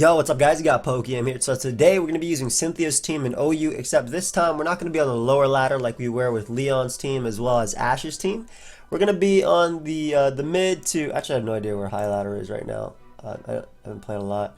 Yo, what's up guys? You got pokeaim here. So today we're going to be using Cynthia's team in OU, except this time we're not going to be on the lower ladder like we were with Leon's team as well as Ash's team. We're going to be on the mid to, actually I have no idea where high ladder is right now. I haven't played a lot.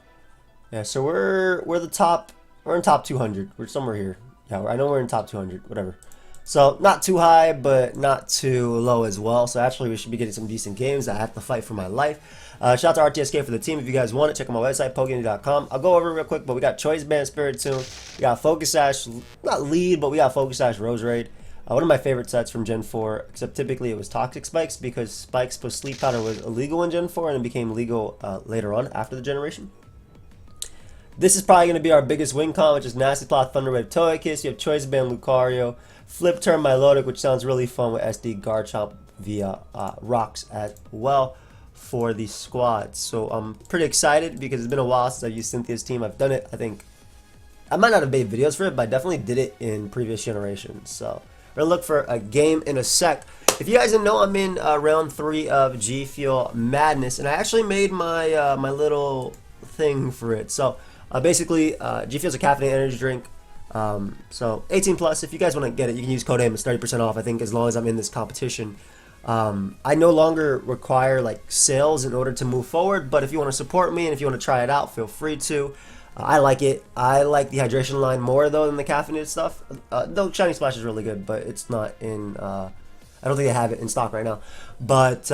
Yeah, so we're the top, we're in top 200. We're somewhere here. Yeah, I know we're in top 200, whatever. So not too high, but not too low as well. So actually we should be getting some decent games. I have to fight for my life. Shout out to RTSK for the team. If you guys want it, check out my website, pokeaimMD.com. I'll go over it real quick, but we got Choice Band, Spiritomb. We got Focus Sash, not lead, but we got Focus Sash, Roserade. One of my favorite sets from Gen 4, except typically it was Toxic Spikes because Spikes plus Sleep Powder was illegal in Gen 4 and it became legal later on after the generation. This is probably going to be our biggest win con, which is Nasty Plot, Thunderwave, Togekiss. You have Choice Band, Lucario, Flip Turn, Milotic, which sounds really fun with SD, Garchomp via Rocks as well for the squad. So I'm pretty excited because it's been a while since I've used Cynthia's team. I've done it, I think, I might not have made videos for it, but I definitely did it in previous generations. So we're going to look for a game in a sec. If you guys didn't know, I'm in round 3 of Gfuel Madness, and I actually made my my little thing for it. So basically, Gfuel is a caffeinated energy drink. So 18 plus, if you guys want to get it, you can use code AIM. It's 30% off, I think, as long as I'm in this competition. I no longer require like sales in order to move forward, but if you want to support me and if you want to try it out, feel free to. I like it. I like the hydration line more though than the caffeinated stuff. Though Shiny Splash is really good, but it's not in, I don't think they have it in stock right now. But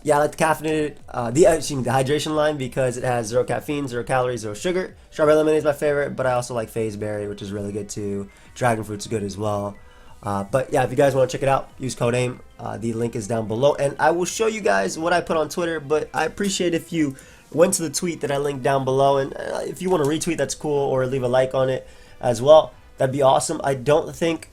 yeah, I like the caffeinated, the hydration line because it has 0 caffeine, 0 calories, 0 sugar. Strawberry lemonade is my favorite, but I also like Phase Berry, which is really good too. Dragon Fruit's good as well. But yeah, if you guys want to check it out, use code AIM. The link is down below, and I will show you guys what I put on Twitter. But I appreciate if you went to the tweet that I linked down below, and if you want to retweet, that's cool, or leave a like on it as well. That'd be awesome. I don't think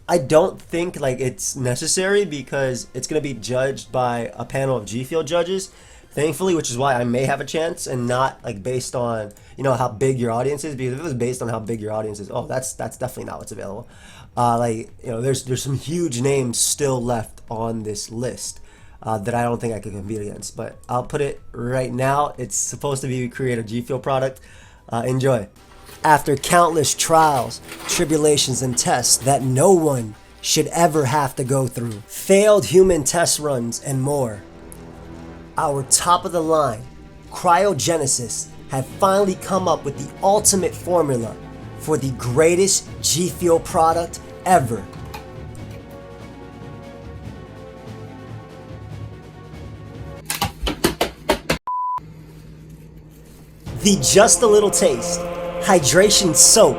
like it's necessary because it's gonna be judged by a panel of Gfuel judges, thankfully, which is why I may have a chance and not like based on, you know, how big your audience is. Because if it was based on how big your audience is, oh, that's definitely not what's available. Like, you know, there's some huge names still left on this list that I don't think I could compete against. But I'll put it right now. It's supposed to be create a Gfuel product. Enjoy. After countless trials, tribulations, and tests that no one should ever have to go through, failed human test runs, and more, our top-of-the-line cryogenesis have finally come up with the ultimate formula for the greatest Gfuel product ever. The Just a Little Taste hydration soap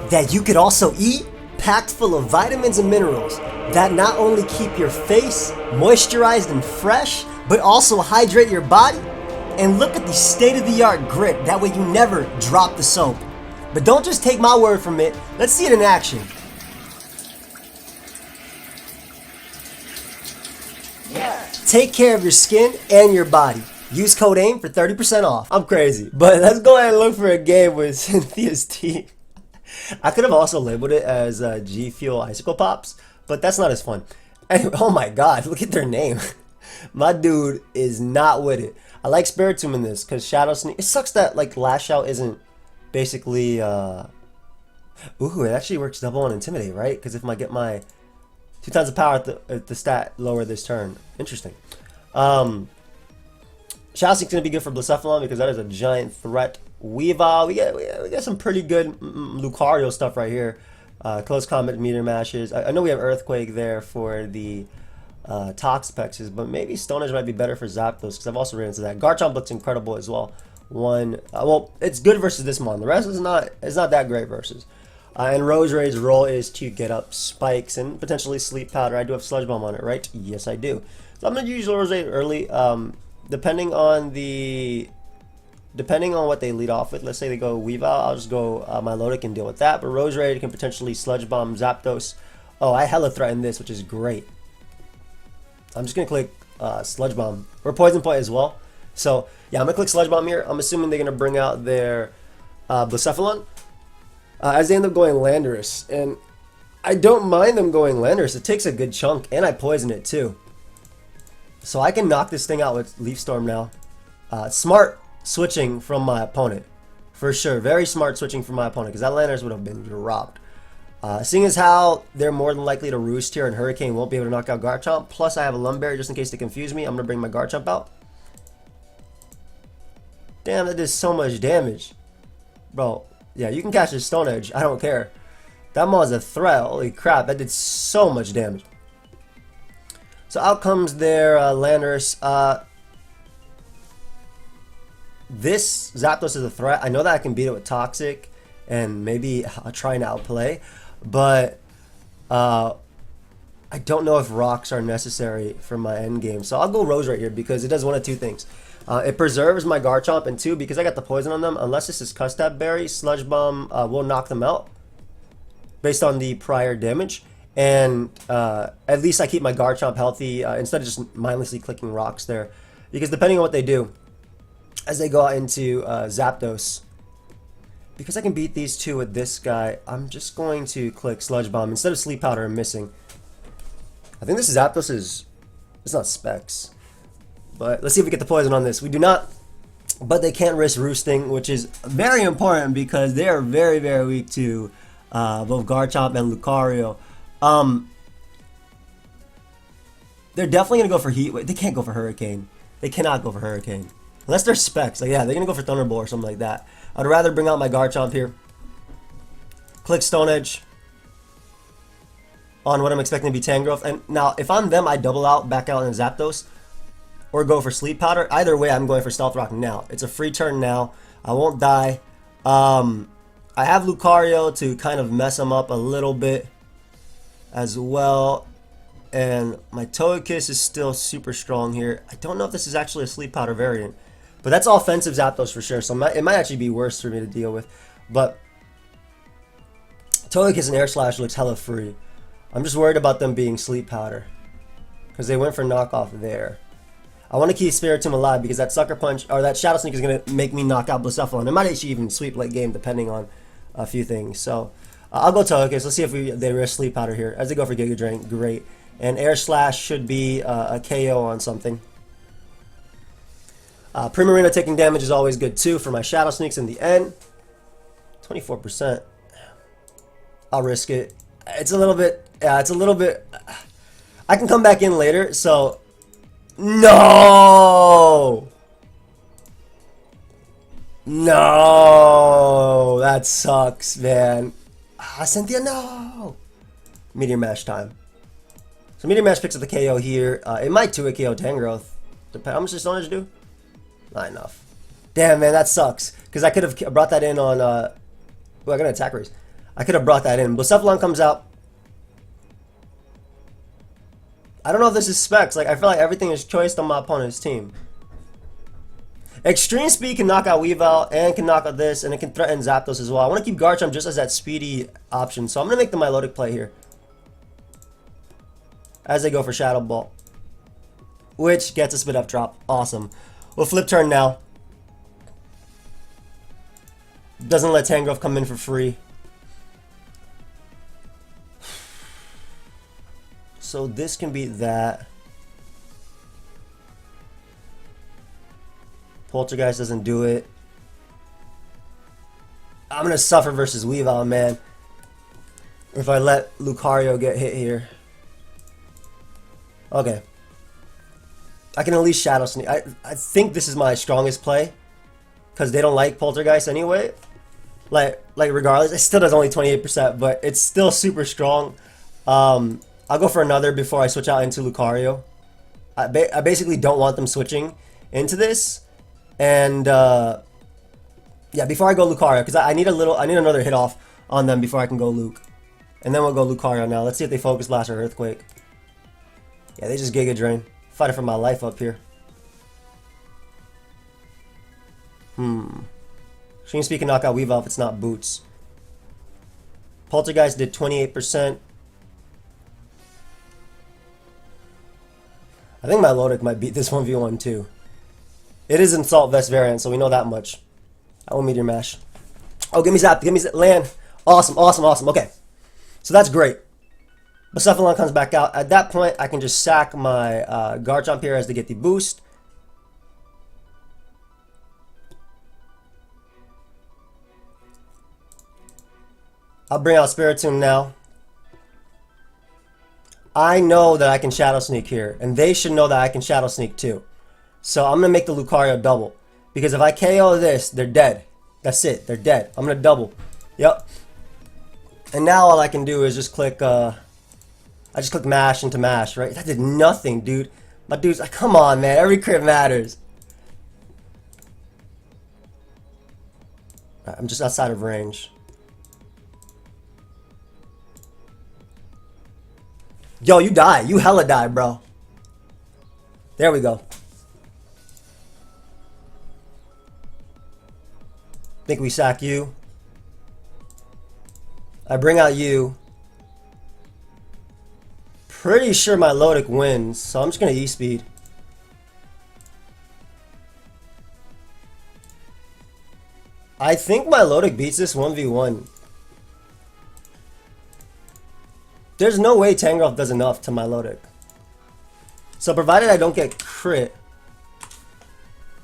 that you could also eat, packed full of vitamins and minerals that not only keep your face moisturized and fresh, but also hydrate your body. And look at the state-of-the-art grip, that way you never drop the soap. But don't just take my word from it, let's see it in action. Yeah. Take care of your skin and your body. Use code AIM for 30% off. I'm crazy, but let's go ahead and look for a game with Cynthia's team. I could have also labeled it as Gfuel Icicle Pops, but that's not as fun. Anyway, oh my god, look at their name. My dude is not with it. I like Spiritomb in this because Shadow Sneak. It sucks that like Lash Out isn't basically. Ooh, it actually works double on Intimidate, right? Because if I get my 2 times the power at the stat lower this turn. Interesting. Shadow Sneak's gonna be good for Blacephalon because that is a giant threat. Weavile, we got some pretty good Lucario stuff right here. Close Combat, Meteor Mashes. I know we have Earthquake there for the Toxapexes, but maybe Stone Edge might be better for Zapdos because I've also ran into that. Garchomp looks incredible as well. Well, it's good versus this mon. The rest is not. It's not that great versus. And Roserade's role is to get up spikes and potentially Sleep Powder. I do have Sludge Bomb on it, right? Yes, I do. So I'm gonna use Roserade early. Depending on what they lead off with, let's say they go Weavile, I'll just go Milotic and deal with that. But Roserade can potentially Sludge Bomb Zapdos. Oh, I hella threaten this, which is great. I'm just gonna click Sludge Bomb or Poison Point as well. So yeah, I'm gonna click Sludge Bomb here. I'm assuming they're gonna bring out their Blacephalon as they end up going Landorus, and I don't mind them going Landorus. It takes a good chunk, and I poison it too. So I can knock this thing out with Leaf Storm now. Smart switching from my opponent. For sure. Very smart switching from my opponent, because that Landorus would have been dropped. Seeing as how they're more than likely to roost here and Hurricane won't be able to knock out Garchomp, plus I have a Lumberry just in case they confuse me, I'm going to bring my Garchomp out. Damn, that did so much damage. Bro, yeah, you can catch a Stone Edge. I don't care. That Maw is a threat. Holy crap, that did so much damage. So out comes their Landorus. This Zapdos is a threat. I know that I can beat it with Toxic and maybe I'll try and outplay. But I don't know if rocks are necessary for my end game. So I'll go Roserade here because it does one of two things. It preserves my Garchomp, and two, because I got the poison on them, unless this is Custap Berry, Sludge Bomb will knock them out based on the prior damage. And at least I keep my Garchomp healthy instead of just mindlessly clicking rocks there. Because depending on what they do, as they go out into Zapdos, because I can beat these two with this guy, I'm just going to click Sludge Bomb instead of Sleep Powder and missing. I think this is Zapdos is, it's not Specs. But let's see if we get the poison on this. We do not, but they can't risk roosting, which is very important because they are very, very weak to both Garchomp and Lucario. They're definitely going to go for Heat. They can't go for Hurricane. They cannot go for Hurricane. Unless they're Specs. Like, yeah, they're going to go for Thunderbolt or something like that. I'd rather bring out my Garchomp here. Click Stone Edge on what I'm expecting to be Tangrowth. And now, if I'm them, I double out, back out in Zapdos, or go for Sleep Powder. Either way, I'm going for Stealth Rock now. It's a free turn now. I won't die. I have Lucario to kind of mess him up a little bit as well. And my Togekiss is still super strong here. I don't know if this is actually a Sleep Powder variant. But that's offensive Zapdos for sure. So it might actually be worse for me to deal with. But Togekiss and Air Slash looks hella free. I'm just worried about them being Sleep Powder, because they went for knockoff there. I want to keep Spiritomb alive because that Sucker Punch, or that Shadow Sneak, is going to make me knock out Blacephalon. It might actually even sweep late game depending on a few things. So I'll go Togekiss. Let's see if they risk Sleep Powder here. As they go for Giga Drain, great. And Air Slash should be a KO on something. Primarina taking damage is always good too for my Shadow Sneaks in the end. 24%. I'll risk it. It's a little bit, yeah, it's a little bit. I can come back in later, so. No! No! That sucks, man. Cynthia, no! Meteor Mash time. So Meteor Mash picks up the KO here. It might 2-hit KO Tangrowth. How much does Stone Edge do? Not enough. Damn, man, that sucks. Because I could have brought that in on. Well, I got an attack raise. I could have brought that in. Blacephalon comes out. I don't know if this is Specs. Like, I feel like everything is choiced on my opponent's team. Extreme Speed can knock out Weavile and can knock out this, and it can threaten Zapdos as well. I want to keep Garchomp just as that speedy option, so I'm going to make the Milotic play here. As they go for Shadow Ball, which gets a Spit Up drop. Awesome. We'll flip turn now. Doesn't let Tangrowth come in for free. So this can be that. Poltergeist doesn't do it. I'm going to suffer versus Weavile, man. If I let Lucario get hit here. Okay. I can at least Shadow Sneak. I think this is my strongest play, because they don't like Poltergeist anyway. Like regardless, it still does only 28%, but it's still super strong. I'll go for another before I switch out into Lucario. I basically don't want them switching into this, and yeah, before I go Lucario, because I need another hit off on them before I can go Luke, and then we'll go Lucario now. Let's see if they Focus Blast or Earthquake. Yeah, they just Giga Drain. Fighting for my life up here. Extreme Speed can knock out Weavile if it's not Boots. Poltergeist did 28%. I think Milotic might beat this 1v1 too. It is Assault Vest variant, so we know that much. I will Meteor Mash. Oh, give me Zap. Give me Land. Awesome, awesome, awesome. Okay. So that's great. Blacephalon comes back out. At that point, I can just sack my Garchomp here as to get the boost. I'll bring out Spiritomb now. I know that I can Shadow Sneak here, and they should know that I can Shadow Sneak too. So I'm going to make the Lucario double. Because if I KO this, they're dead. That's it. They're dead. I'm going to double. Yep. And now all I can do is just click, I just click mash into mash, right? That did nothing, dude. My dude's like, come on, man. Every crit matters. Right, I'm just outside of range. Yo, you die. You hella die, bro. There we go. Think we sack you. I bring out you. Pretty sure my Milotic wins, so I'm just gonna E-speed. I think my Milotic beats this 1v1. There's no way Tangrowth does enough to my Milotic. So provided I don't get crit,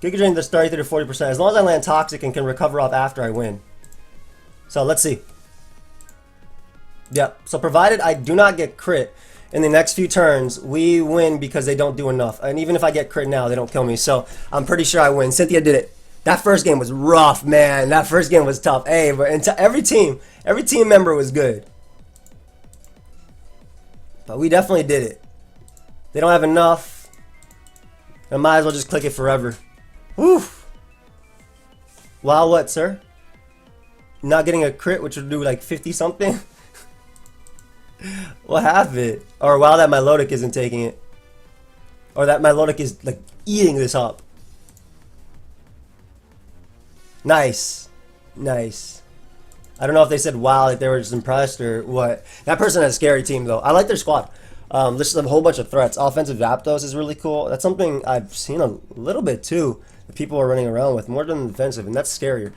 Giga Drain does 33 to 40%. As long as I land Toxic and can recover off after, I win. So let's see. Yep. So provided I do not get crit in the next few turns, we win because they don't do enough. And even if I get crit now, they don't kill me. So I'm pretty sure I win. Cynthia did it. That first game was rough, man. That first game was tough. Hey, but every team member was good. But we definitely did it. They don't have enough. I might as well just click it forever. Woo! Wow, what, sir? Not getting a crit, which would do like 50 something? What happened? Or wow, that my Milotic isn't taking it. Or that my Milotic is like eating this up. Nice. Nice. I don't know if they said wow, like they were just impressed or what. That person has a scary team though. I like their squad. There's a whole bunch of threats. Offensive Zapdos is really cool. That's something I've seen a little bit too. That people are running around with more than defensive, and that's scarier.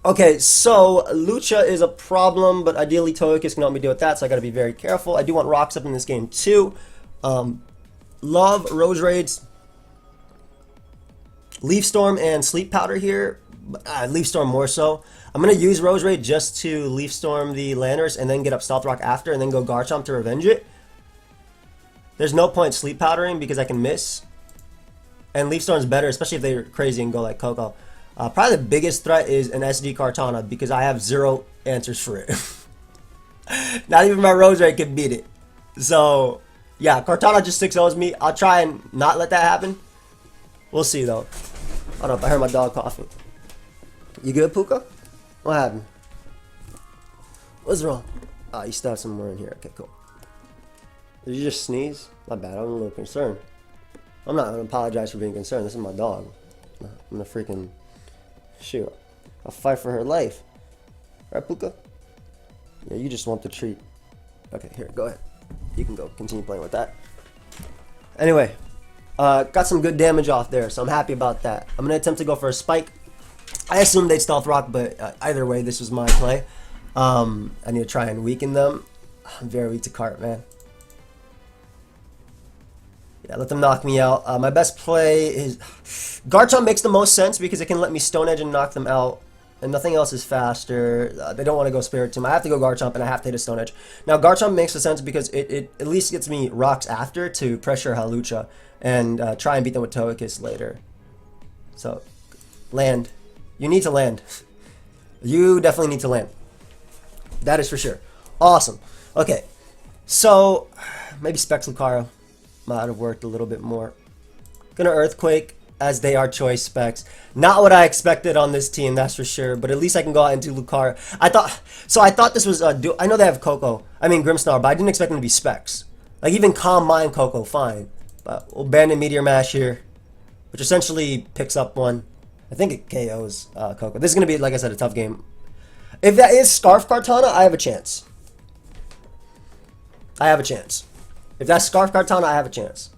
Okay, so Lucha is a problem, but ideally Togekiss can help me deal with that, so I gotta be very careful. I do want rocks up in this game too. Love Roserades, Leaf Storm, and Sleep Powder here. Leaf Storm more so. I'm gonna use Roserade just to Leaf Storm the Landers and then get up Stealth Rock after, and then go Garchomp to revenge it. There's no point Sleep Powdering because I can miss. And Leaf Storm's better, especially if they're crazy and go like Coco. Probably the biggest threat is an SD Kartana because I have 0 answers for it. Not even my Roserade can beat it. So, yeah, Kartana just 6-0s me. I'll try and not let that happen. We'll see, though. Hold up, I heard my dog coughing. You good, Puka? What happened? What's wrong? Ah, you still have some more in here. Okay, cool. Did you just sneeze? My bad, I'm a little concerned. I'm not going to apologize for being concerned. This is my dog. I'm going to freaking... Shoot. I'll fight for her life. Right, Puka? Yeah, you just want the treat. Okay, here, go ahead. You can go. Continue playing with that. Anyway. Got some good damage off there, so I'm happy about that. I'm going to attempt to go for a spike. I assumed they'd Stealth Rock, but either way, this was my play. I need to try and weaken them. I'm very weak to Cart, man. Yeah, let them knock me out. My best play is... Garchomp makes the most sense because it can let me Stone Edge and knock them out. And nothing else is faster. They don't want to go Spiritomb. I have to go Garchomp and I have to hit a Stone Edge. Now, Garchomp makes the sense because it at least gets me rocks after to pressure Halucha. And try and beat them with Togekiss later. So, land. You need to land. You definitely need to land. That is for sure. Awesome. Okay. So, maybe Specs Lucario might have worked a little bit more. Gonna Earthquake, as they are choice specs. Not what I expected on this team, that's for sure. But at least I can go out and do Lucario. I thought this was I know they have Grimmsnarl, but I didn't expect them to be specs. Like even Calm Mind Coco, fine. But we'll abandon Meteor Mash here, which essentially picks up one. I think it KOs Coco. This is gonna be, like I said, a tough game. If that is Scarf Kartana, I have a chance. If that's Scarf Kartana, I have a chance.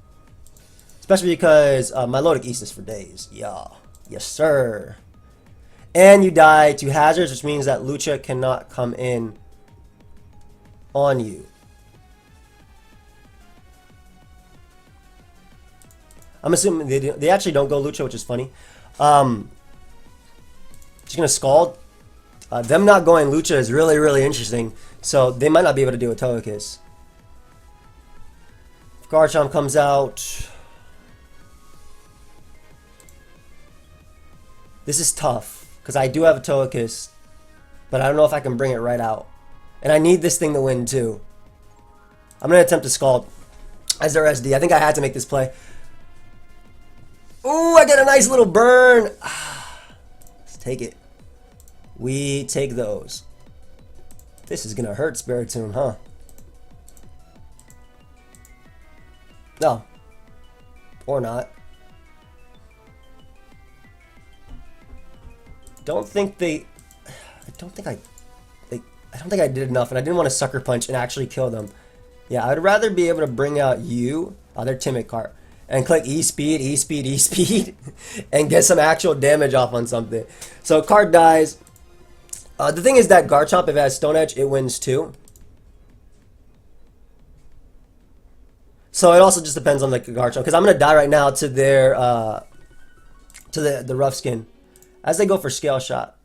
Especially because Milotic East is for days. Yeah. Yes, sir. And you die to hazards, which means that Lucha cannot come in on you. I'm assuming they actually don't go Lucha, which is funny. Just gonna Scald. Them not going Lucha is really, really interesting. So they might not be able to deal with Togekiss. If Garchomp comes out... This is tough, because I do have a Togekiss, but I don't know if I can bring it right out. And I need this thing to win, too. I'm going to attempt to Scald as their SD. I think I had to make this play. Ooh, I get a nice little burn. Let's take it. We take those. This is going to hurt Spiritomb, huh? No. Or not. I don't think I did enough, and I didn't want to sucker punch and actually kill them. Yeah, I'd rather be able to bring out you, their Timid card, and click E-Speed, E-Speed, E-Speed, and get some actual damage off on something. So card dies. The thing is that Garchomp, if it has Stone Edge, it wins too. So it also just depends on the Garchomp, because I'm gonna die right now to their to the Rough Skin. As they go for Scale Shot.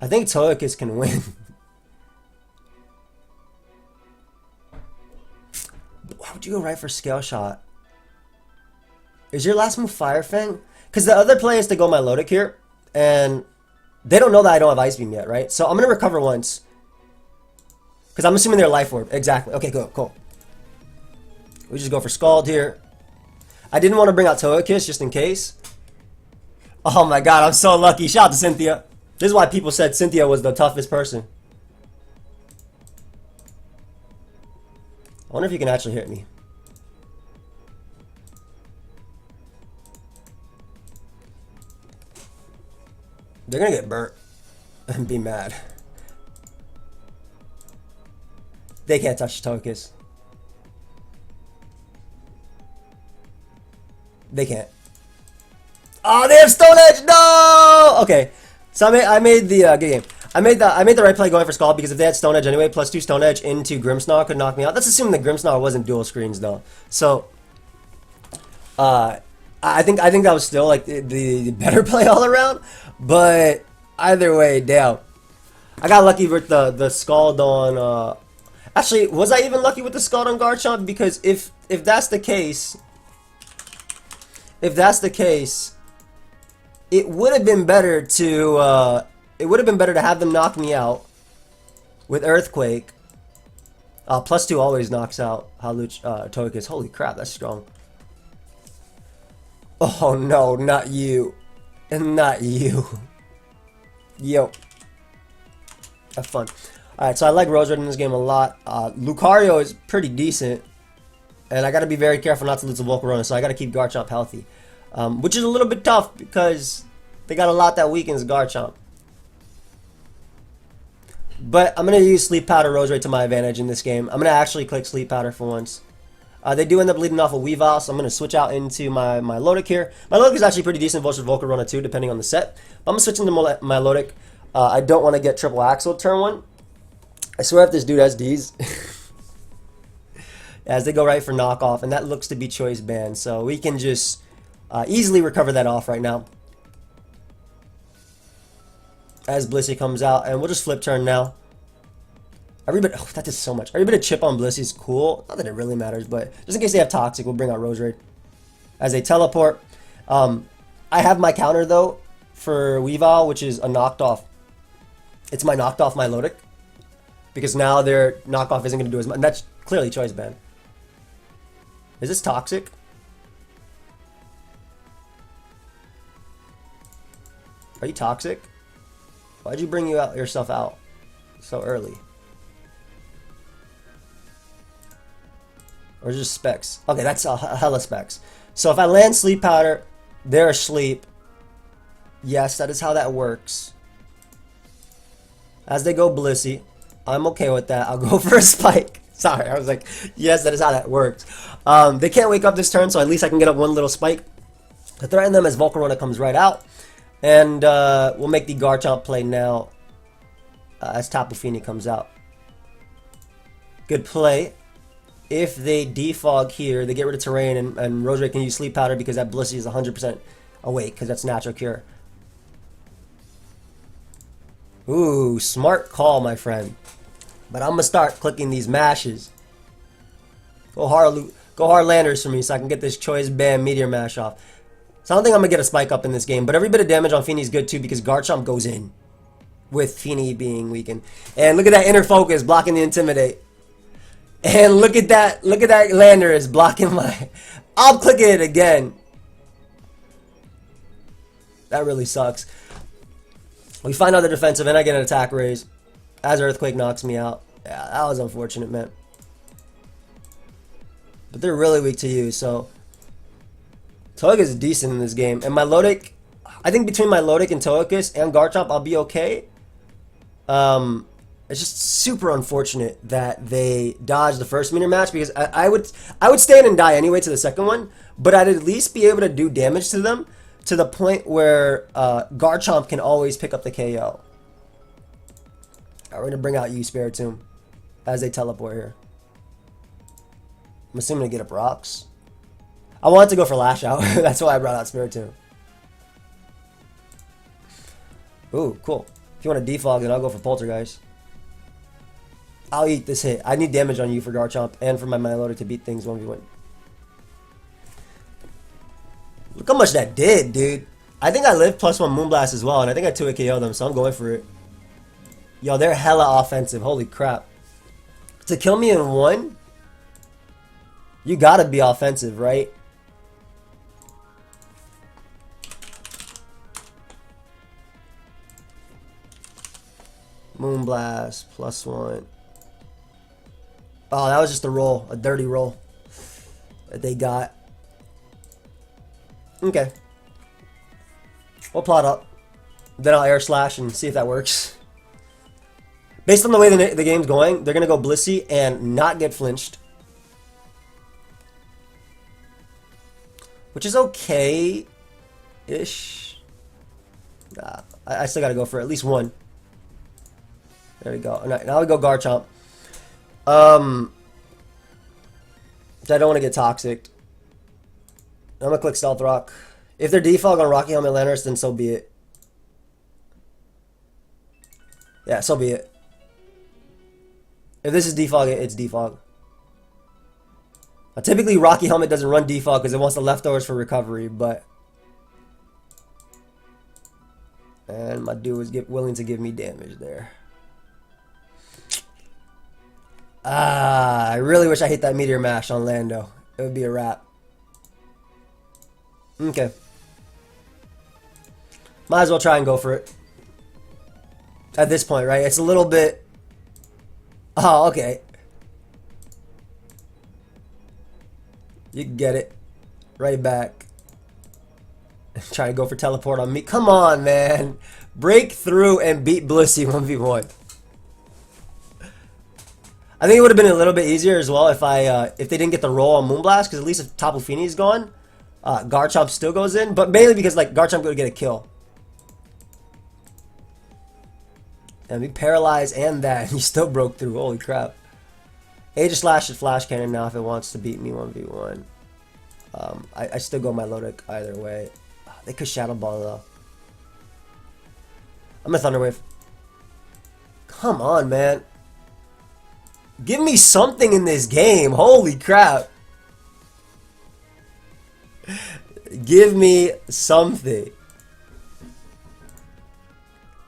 I think Togekiss can win. Why would you go right for Scale Shot? Is your last move Fire Fang? Because the other play is to go Milotic here. And they don't know that I don't have Ice Beam yet, right? So I'm going to recover once. Because I'm assuming they're Life Orb. Exactly. Okay, cool. We just go for Scald here. I didn't want to bring out Togekiss just in case. Oh my god, I'm so lucky. Shout out to Cynthia. This is why people said Cynthia was the toughest person. I wonder if you can actually hit me. They're gonna get burnt and be mad. They can't touch Togekiss. They can't. Oh, they have Stone Edge. No. Okay, so I made the good game. I made the right play going for Scald because if they had Stone Edge anyway, +2 Stone Edge into Grimmsnarl could knock me out. That's assuming that Grimmsnarl wasn't dual screens though. So, I think that was still like the better play all around. But either way, damn, I got lucky with the Scald on. Actually, was I even lucky with the Scald on Garchomp? Because if that's the case, it would have been better to have them knock me out with Earthquake. +2 always knocks out Togekiss. Holy crap, that's strong. Oh no, not you. Not you. Yo. Have fun. Alright, so I like Roserade in this game a lot. Lucario is pretty decent. And I gotta be very careful not to lose a Volcarona, so I gotta keep Garchomp healthy. Which is a little bit tough because they got a lot that weakens Garchomp. But I'm going to use Sleep Powder Roserade to my advantage in this game. I'm going to actually click Sleep Powder for once. They do end up leading off a Weavile, so I'm going to switch out into my Milotic here. Milotic is actually pretty decent versus Volcarona too, depending on the set. But I'm going to switch into Milotic. I don't want to get Triple Axle turn 1. I swear if this dude has Ds. As they go right for knockoff, and that looks to be choice banned. So we can just easily recover that off right now. As Blissey comes out, and we'll just flip turn now. Every bit, oh, that does so much. Every bit of chip on Blissey is cool. Not that it really matters, but just in case they have Toxic, we'll bring out Roserade. As they teleport. I have my counter though for Weavile, which is a knocked off. It's my knocked off Milotic. Because now their knockoff isn't going to do as much. And that's clearly choice banned. Is this Toxic? Are you Toxic? Why'd you bring yourself out so early? Or just Specs? Okay, that's a hella Specs. So if I land Sleep Powder, they're asleep. Yes, that is how that works. As they go Blissey, I'm okay with that. I'll go for a Spike. Sorry, I was like, yes, that is how that works. They can't wake up this turn, so at least I can get up one little Spike to threaten them as Volcarona comes right out. And we'll make the Garchomp play now as Tapu Fini comes out. Good play. If they defog here, they get rid of Terrain, and Roserade can use Sleep Powder because that Blissey is 100% awake because that's Natural Cure. Ooh, smart call, my friend. But I'm gonna start clicking these mashes. Go hard landers for me so I can get this choice band meteor mash off. So I don't think I'm gonna get a spike up in this game, but every bit of damage on Feeney's good too because Garchomp goes in. With Feeney being weakened. And look at that inner focus blocking the intimidate. And look at that lander is blocking my... I'm clicking it again. That really sucks. We find out the defensive and I get an attack raise. As Earthquake knocks me out. Yeah, that was unfortunate, man. But they're really weak to you, so... Togekiss is decent in this game. And Milotic... I think between Milotic and Togekiss and Garchomp, I'll be okay. It's just super unfortunate that they dodged the first meter match because I would stand and die anyway to the second one, but I'd at least be able to do damage to them to the point where Garchomp can always pick up the KO. Alright, we're gonna bring out you, Spiritomb, as they teleport here. I'm assuming to get up rocks. I wanted to go for Lash Out. That's why I brought out Spiritomb. Ooh, cool. If you want to defog, then I'll go for Poltergeist. I'll eat this hit. I need damage on you for Garchomp and for my Milotic to beat things 1v1. Look how much that did, dude. I think I lived +1 Moonblast as well, and I think I 2-hit KO them, so I'm going for it. Yo, they're hella offensive. Holy crap. To kill me in one, you gotta be offensive, right? Moonblast, +1. Oh, that was just a roll. A dirty roll that they got. Okay. We'll plot up. Then I'll air slash and see if that works. Based on the way the game's going, they're going to go Blissey and not get flinched. Which is okay-ish. Nah, I still got to go for at least one. There we go. Now we go Garchomp. So I don't want to get toxic. I'm going to click Stealth Rock. If they're defog on Rocky Helmet Landers, then so be it. Yeah, so be it. If this is defog, it's defog. Now, typically, Rocky Helmet doesn't run defog because it wants the leftovers for recovery, but... And my dude was willing to give me damage there. I really wish I hit that Meteor Mash on Lando. It would be a wrap. Okay. Might as well try and go for it. At this point, right? It's a little bit... Oh, okay. You can get it. Right back. Try to go for teleport on me. Come on, man. Break through and beat Blissey 1v1. I think it would have been a little bit easier as well if they didn't get the roll on Moonblast, because at least if Tapu Fini is gone, Garchomp still goes in, but mainly because like Garchomp would get a kill. And we paralyzed and that, and he still broke through. Holy crap! Aegis Slash is Flash Cannon now if it wants to beat me 1v1. I still go Milotic either way. They could Shadow Ball though. I'm a Thunder Wave. Come on, man. Give me something in this game. Holy crap. Give me something.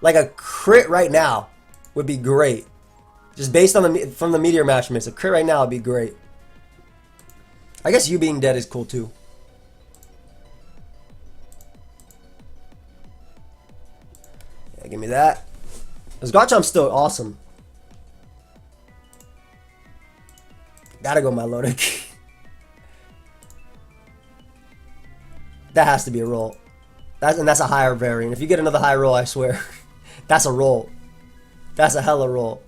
Like a crit right now would be great. Just based on from the Meteor Mash miss. A crit right now would be great. I guess you being dead is cool too. Yeah, give me that. This Garchomp's still awesome. Gotta go Milotic. That has to be a roll. That's a higher variant. If you get another high roll, I swear. That's a roll. That's a hella roll.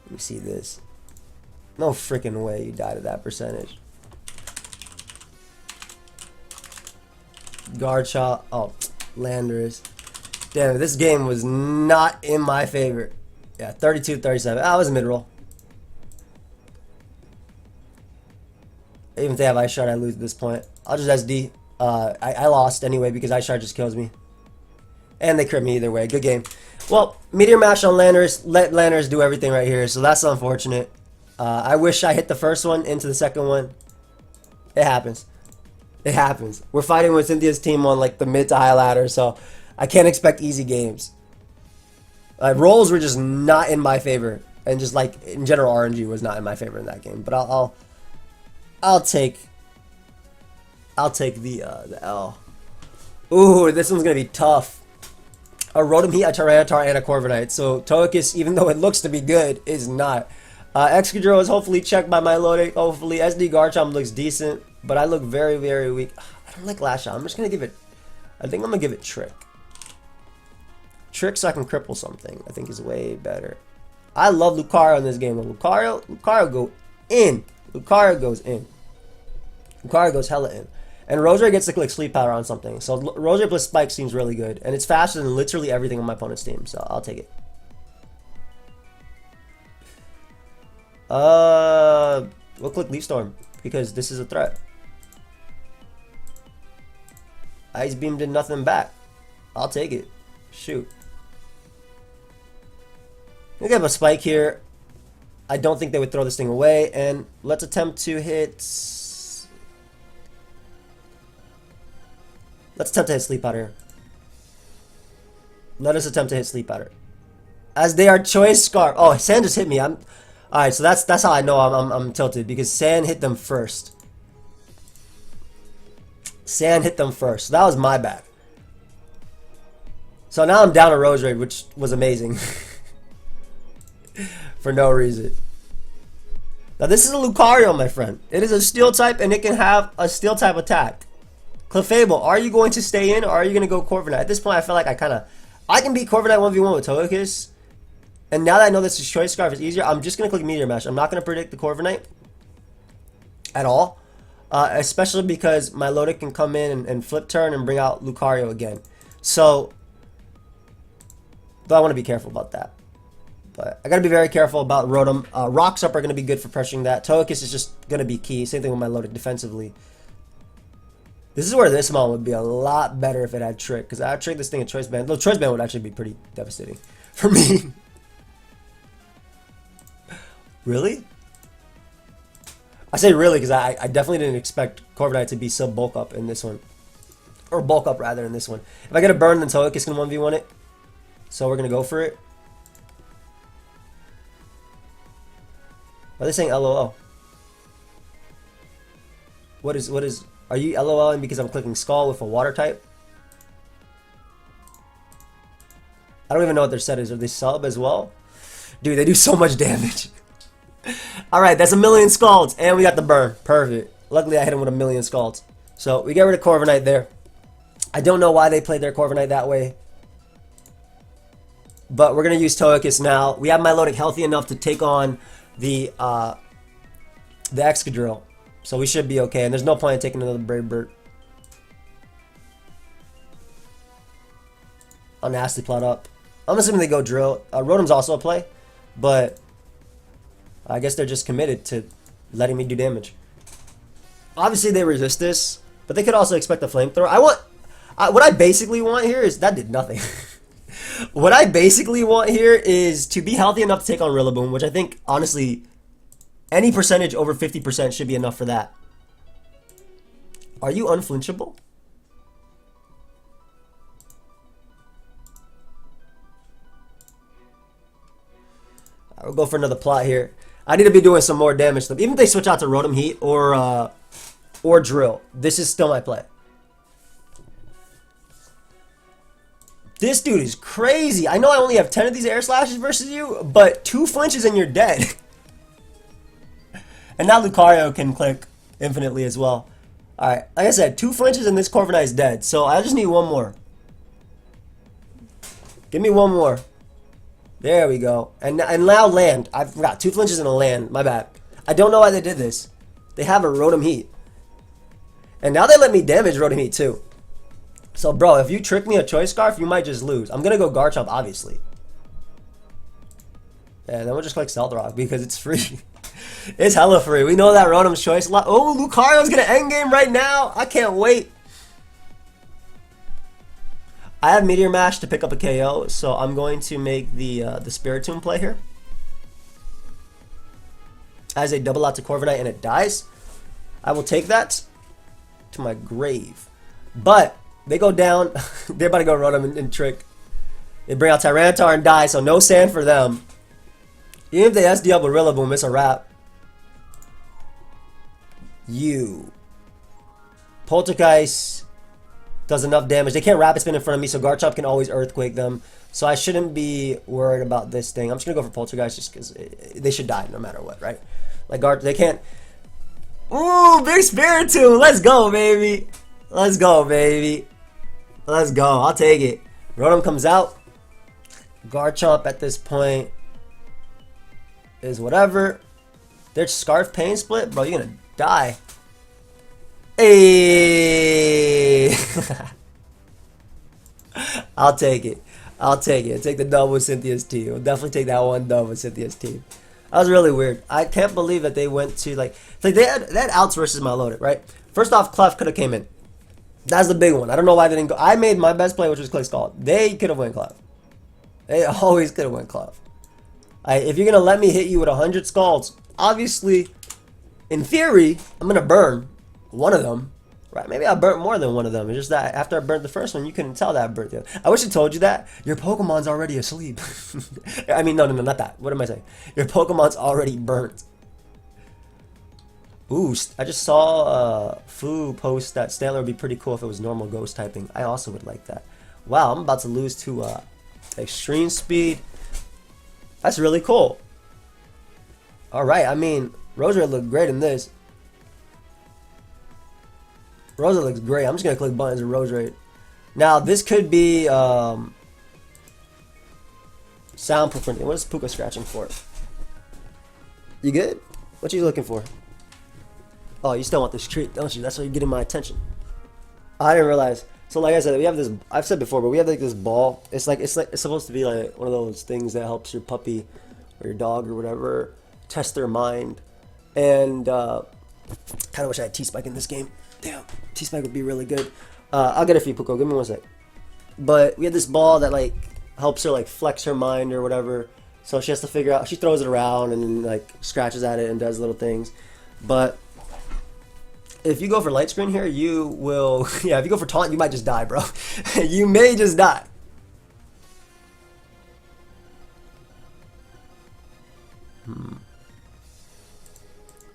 Let me see this. No freaking way you died at that percentage. Garchomp. Oh, Landers. Damn, this game was not in my favor. Yeah, 32-37. I was mid-roll. Even if they have Ice Shard, I lose at this point. I'll just SD. I lost anyway because Ice Shard just kills me. And they crit me either way. Good game. Well, Meteor Mash on Landers, let Landers do everything right here, so that's unfortunate. I wish I hit the first one into the second one. It happens. It happens. We're fighting with Cynthia's team on like the mid to high ladder, so I can't expect easy games. Rolls were just not in my favor, and just like in general, RNG was not in my favor in that game. But I'll take the L. Ooh, this one's gonna be tough. A Rotom Heat, a Tyranitar, and a Corviknight. So Togekiss, even though it looks to be good, is not. Excadrill is hopefully checked by Milotic. Hopefully, SD Garchomp looks decent, but I look very, very weak. I don't like Lash Out. I'm just gonna give it. I think I'm gonna give it Trick. Trick so I can cripple something. I think is way better. I love Lucario in this game. Lucario go in. Lucario goes in. Lucario goes hella in. And Roserade gets to click Sleep Powder on something. So Roserade plus Spike seems really good. And it's faster than literally everything on my opponent's team. So I'll take it. We'll click Leaf Storm. Because this is a threat. Ice Beam did nothing back. I'll take it. Shoot. We have a Spike here. I don't think they would throw this thing away. And let's attempt to hit... Let's attempt to hit Sleep Powder. Let us attempt to hit Sleep Powder. As they are Choice Scarf. Oh, Sand just hit me. Alright, so that's how I know I'm tilted. Because Sand hit them first. Sand hit them first. So that was my bad. So now I'm down a Roserade, which was amazing. For no reason. Now this is a Lucario, my friend. It is a Steel type and it can have a Steel type attack. Clefable, are you going to stay in or are you going to go Corviknight? At this point, I feel like I can beat Corviknight 1v1 with Togekiss. And now that I know this is Choice Scarf is easier, I'm just going to click Meteor Mash. I'm not going to predict the Corviknight at all. Especially because Milotic can come in and flip turn and bring out Lucario again. So, though I want to be careful about that. But I got to be very careful about Rotom. Rocks Up are going to be good for pressuring that. Togekiss is just going to be key. Same thing with Milotic defensively. This is where this Mon would be a lot better if it had Trick. Because I would Trick this thing at Choice Band. Though Choice Band would actually be pretty devastating for me. Really? I say really because I definitely didn't expect Corviknight to be sub bulk up in this one. Or bulk up rather in this one. If I get a burn, then Togekiss can 1v1 it. So we're going to go for it. Why are they saying LOL? What is... Are you LOLing because I'm clicking Skull with a water type? I don't even know what their set is. Are they sub as well? Dude, they do so much damage. Alright, that's a million Scalds. And we got the burn. Perfect. Luckily, I hit him with a million Scalds. So, we get rid of Corviknight there. I don't know why they played their Corviknight that way. But we're going to use Togekiss now. We have Milotic healthy enough to take on the Excadrill. So we should be okay. And there's no point in taking another Brave Bird. I'll Nasty Plot up. I'm assuming they go Drill. Rotom's also a play. But I guess they're just committed to letting me do damage. Obviously they resist this. But they could also expect a Flamethrower. What I basically want here is... That did nothing. What I basically want here is to be healthy enough to take on Rillaboom. Which I think, honestly... Any percentage over 50% should be enough for that. Are you unflinchable? I'll go for another plot here. I need to be doing some more damage. Even if they switch out to Rotom Heat or Drill, this is still my play. This dude is crazy. I know I only have 10 of these Air Slashes versus you, but 2 flinches and you're dead. And now Lucario can click infinitely as well. Alright, like I said, 2 flinches and this Corviknight is dead. So I just need one more. Give me one more. There we go. And now land. I forgot, 2 flinches and a land. My bad. I don't know why they did this. They have a Rotom Heat. And now they let me damage Rotom Heat too. So bro, if you trick me a Choice Scarf, you might just lose. I'm going to go Garchomp, obviously. And then we'll just click Stealth Rock because it's free. It's hella free. We know that Rotom's Choice. Oh, Lucario's gonna endgame right now. I can't wait. I have Meteor Mash to pick up a KO, so I'm going to make the Spiritomb play here. As a double out to Corviknight and it dies, I will take that to my grave. But they go down. They're about to go run them and trick. They bring out Tyranitar and die, so no sand for them. Even if they SD up with Rillaboom, it's a wrap. Poltergeist does enough damage. They can't Rapid Spin in front of me, so Garchomp can always Earthquake them. So I shouldn't be worried about this thing. I'm just going to go for Poltergeist just because they should die no matter what, right? Like, they can't... Ooh, big Spiritomb! Let's go, baby! Let's go, baby! Let's go. I'll take it. Rotom comes out. Garchomp at this point is whatever. There's Scarf Pain Split? Bro, you're going to die. Hey! I'll take it. I'll take it. Take the dub with Cynthia's team. I'll definitely take that one dub with Cynthia's team. That was really weird. I can't believe that they went to like they had outs versus Milotic, right? First off, Clef could have came in. That's the big one. I don't know why they didn't go. I made my best play, which was Click Scald. They could have went Clef. They always could have went Clef. If you're gonna let me hit you with 100 Scalds, obviously, in theory, I'm gonna burn one of them. Right, maybe I burnt more than one of them. It's just that after I burnt the first one, you couldn't tell that I burnt the other. I wish I told you that. Your Pokemon's already asleep. I mean, no, not that. What am I saying? Your Pokemon's already burnt. Ooh, I just saw Fu post that Stantler would be pretty cool if it was normal ghost typing. I also would like that. Wow, I'm about to lose to extreme speed. That's really cool. Alright, I mean, Roserade looked great in this. Roserade looks great. I'm just going to click buttons and Roserade. Now, this could be soundproof. What is Puka scratching for? You good? What you looking for? Oh, you still want this treat, don't you? That's why you're getting my attention. I didn't realize. So, like I said, we have this. I've said before, but we have like this ball. It's supposed to be like one of those things that helps your puppy or your dog or whatever test their mind. And kind of wish I had T-Spike in this game. Damn, T-Spike would be really good. I'll get it for you, Puko. Give me 1 sec. But we have this ball that like helps her like flex her mind or whatever. So she has to figure out. She throws it around and then, like scratches at it and does little things. But if you go for light screen here, you will. Yeah, if you go for taunt, you might just die, bro. You may just die.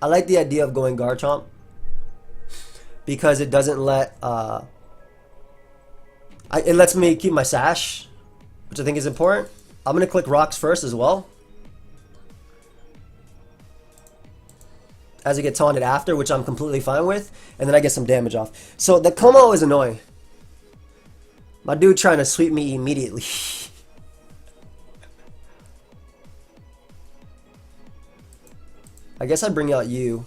I like the idea of going Garchomp, because it doesn't let it lets me keep my sash, which I think is important. I'm gonna click rocks first as well, as I get taunted after, which I'm completely fine with, and then I get some damage off. So the Como is annoying. My dude trying to sweep me immediately. I guess I'd bring out you.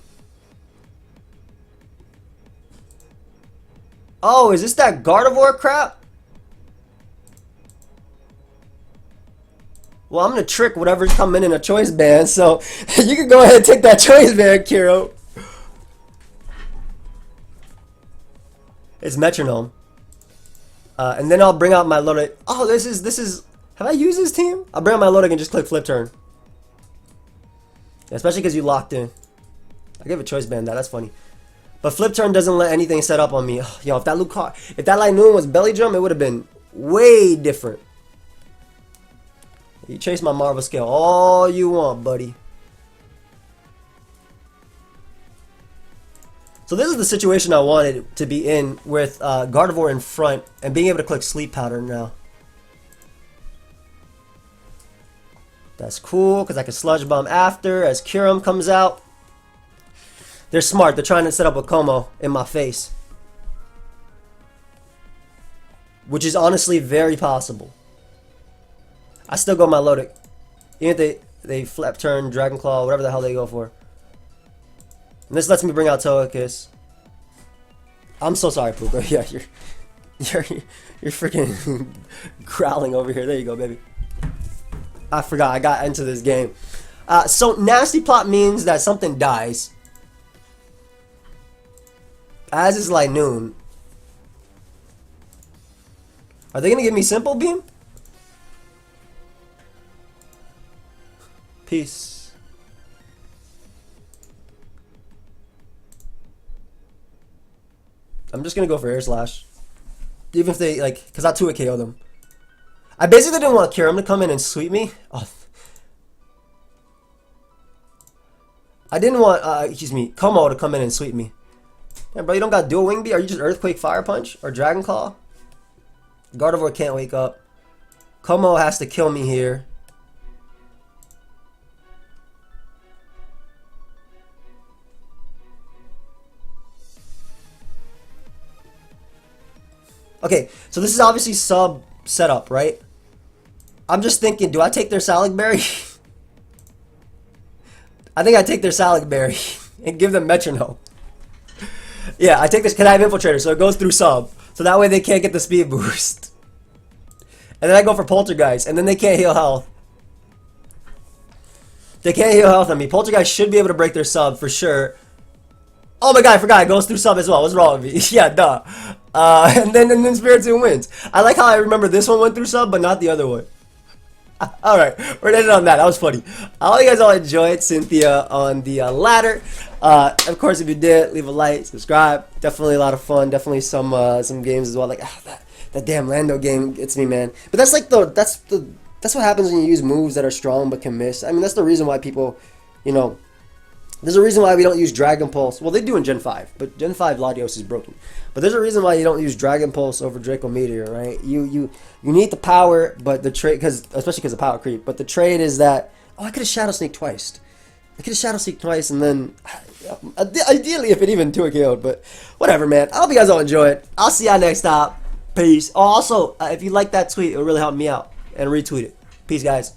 Oh, is this that Gardevoir crap? Well, I'm going to trick whatever's coming in a choice band, so you can go ahead and take that choice band, Kiro. It's Metronome. And then I'll bring out my Milotic. Oh, this is... Have I used this team? I'll bring out my Milotic and just click Flip Turn. Yeah, especially because you locked in. I gave a choice band that. That's funny. But Flip Turn doesn't let anything set up on me. Oh, yo, if that Linoone was Belly Drum, it would have been way different. You chase my Marvel Scale all you want, buddy. So this is the situation I wanted to be in, with Gardevoir in front and being able to click Sleep Powder now. That's cool, because I can Sludge Bomb after as Kyurem comes out. They're smart. They're trying to set up a Como in my face, which is honestly very possible. I still go Milotic. Even if they Flip Turn, Dragon Claw, whatever the hell they go for. And this lets me bring out Togekiss. I'm so sorry, Puka. Yeah, you're freaking growling over here. There you go, baby. I forgot I got into this game. So Nasty Plot means that something dies. As is Linoone. Are they gonna give me Simple Beam? Peace. I'm just gonna go for Air Slash. Even if they, like, because I 2-hit KO them. I basically didn't want Kyurem to come in and sweep me. Oh. I didn't want, excuse me, Como to come in and sweep me. Yeah, bro, you don't got dual Wing Beat? Are you just Earthquake Fire Punch? Or Dragon Claw? Gardevoir can't wake up. Como has to kill me here. Okay, so this is obviously sub setup, right? I'm just thinking, do I take their Salad Berry? I think I take their Salad Berry and give them Metronome. Yeah, I take this, because I have Infiltrator, so it goes through sub. So that way they can't get the speed boost. And then I go for Poltergeist, and then they can't heal health. They can't heal health on me. Poltergeist should be able to break their sub for sure. Oh my god, I forgot. It goes through sub as well. What's wrong with me? Yeah, duh. And then Spiritomb wins. I like how I remember this one went through sub, but not the other one. Alright, we're gonna end it on that. That was funny. I hope you guys all enjoyed Cynthia on the ladder. Of course, if you did, leave a like, subscribe. Definitely a lot of fun. Definitely some games as well. Like that damn Lando game gets me, man. But that's like that's what happens when you use moves that are strong but can miss. I mean, that's the reason why people, you know. There's a reason why we don't use Dragon Pulse. Well, they do in Gen 5, but Gen 5 Latios is broken. But there's a reason why you don't use Dragon Pulse over Draco Meteor, right? You need the power, but the trade, especially because of power creep. But the trade is that, oh, I could have Shadow Sneak twice. And then ideally if it even 2-hit KO'd, but whatever, man. I hope you guys all enjoy it. I'll see y'all next time. Peace. Oh, also, if you like that tweet, it'll really help me out, and retweet it. Peace, guys.